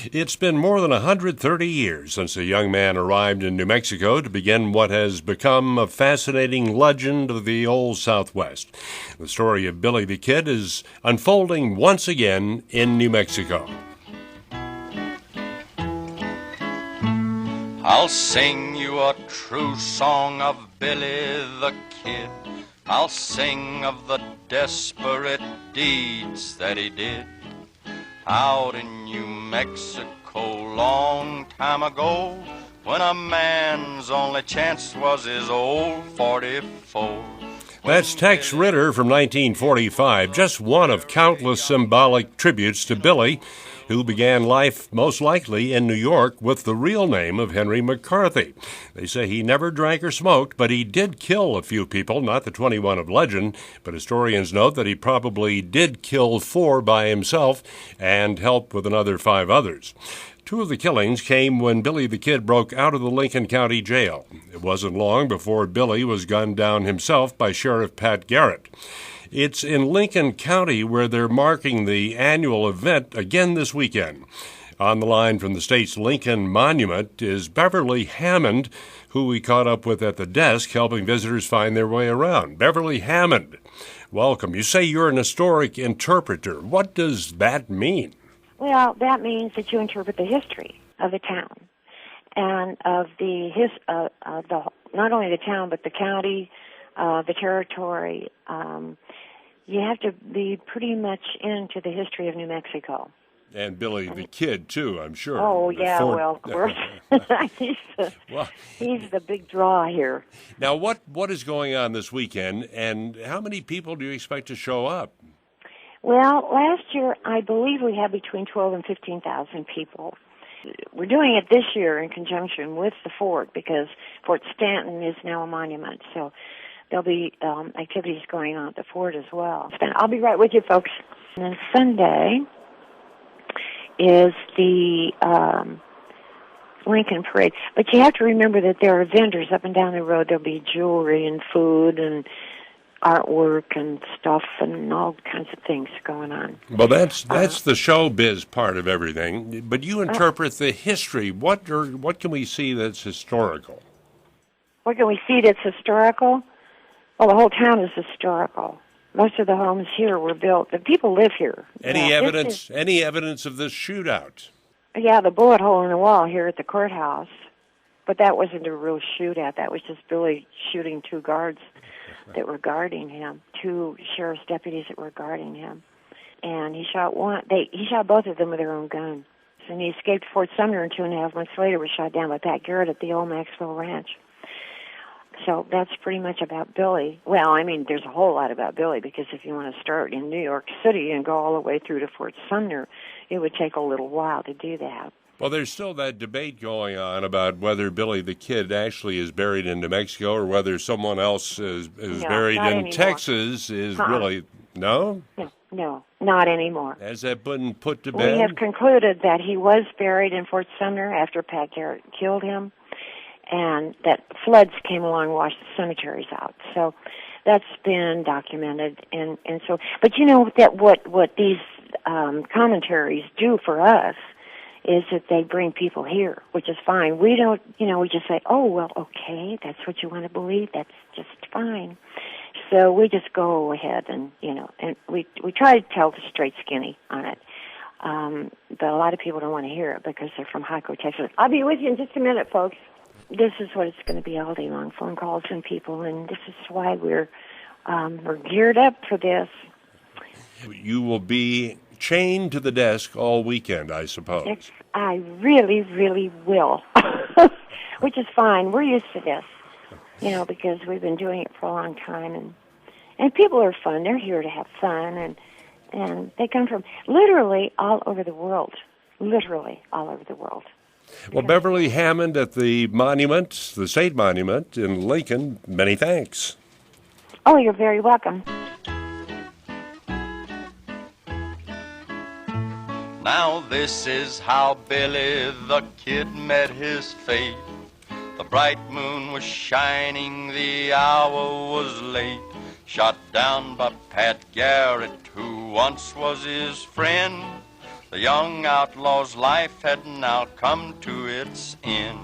It's been more than 130 years since a young man arrived in New Mexico to begin what has become a fascinating legend of the old Southwest. The story of Billy the Kid is unfolding once again in New Mexico. I'll sing you a true song of Billy the Kid. I'll sing of the desperate deeds that he did out in New Mexico long time ago, when a man's only chance was his old 44. That's Tex Ritter from 1945, just one of countless symbolic tributes to Billy, who began life most likely in New York with the real name of Henry McCarthy. They say he never drank or smoked, but he did kill a few people, not the 21 of legend, but historians note that he probably did kill 4 by himself and help with another 5 others. 2 of the killings came when Billy the Kid broke out of the Lincoln County Jail. It wasn't long before Billy was gunned down himself by Sheriff Pat Garrett. It's in Lincoln County where they're marking the annual event again this weekend. On the line from the state's Lincoln Monument is Beverly Hammond, who we caught up with at the desk helping visitors find their way around. Beverly Hammond, welcome. You say you're an historic interpreter. What does that mean? Well, that means that you interpret the history of the town and of not only the town but the county, the territory. You have to be pretty much into the history of New Mexico. And Billy the Kid, too, I'm sure. Oh, yeah, well, of course. He's the big draw here. Now, what is going on this weekend, and how many people do you expect to show up? Well, last year, I believe we had between 12 and 15,000 people. We're doing it this year in conjunction with the fort because Fort Stanton is now a monument, so there'll be activities going on at the fort as well. I'll be right with you, folks. And then Sunday is the Lincoln Parade. But you have to remember that there are vendors up and down the road. There'll be jewelry and food and artwork and stuff and all kinds of things going on. Well, that's the showbiz part of everything. But you interpret the history. What can we see that's historical? What can we see that's historical? Well, the whole town is historical. Most of the homes here were built. The people live here. Any evidence of this shootout? Yeah, the bullet hole in the wall here at the courthouse. But that wasn't a real shootout. That was just Billy shooting 2 guards that were guarding him, 2 sheriff's deputies that were guarding him. And he shot he shot both of them with their own guns. And he escaped Fort Sumner, and 2.5 months later was shot down by Pat Garrett at the old Maxwell Ranch. So that's pretty much about Billy. Well, I mean, there's a whole lot about Billy, because if you want to start in New York City and go all the way through to Fort Sumner, it would take a little while to do that. Well, there's still that debate going on about whether Billy the Kid actually is buried in New Mexico or whether someone else is buried in anymore. Texas. Really, no? No, not anymore. Has that been put to bed? We have concluded that he was buried in Fort Sumner after Pat Garrett killed him, and that floods came along and washed the cemeteries out. So that's been documented. And so, but you know that what these commentaries do for us is that they bring people here, which is fine. We don't, we just say, oh, well, okay, that's what you want to believe. That's just fine. So we just go ahead and, and we try to tell the straight skinny on it. But a lot of people don't want to hear it because they're from Hyco, Texas. I'll be with you in just a minute, folks. This is what it's going to be all day long, phone calls and people, and this is why we're geared up for this. You will be chained to the desk all weekend, I suppose. Yes, I really, really will, which is fine. We're used to this, because we've been doing it for a long time, and people are fun. They're here to have fun, and they come from literally all over the world, Well, Beverly Hammond at the monument, the state monument in Lincoln, many thanks. Oh, you're very welcome. Now this is how Billy the Kid met his fate. The bright moon was shining, the hour was late. Shot down by Pat Garrett, who once was his friend. The young outlaw's life had now come to its end.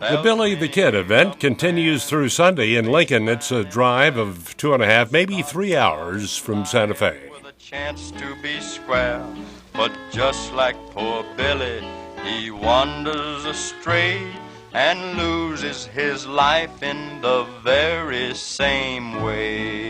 The Billy the Kid event continues through Sunday in Lincoln. It's a drive of 2.5, maybe 3 hours from Santa Fe. With a chance to be square, but just like poor Billy, he wanders astray and loses his life in the very same way.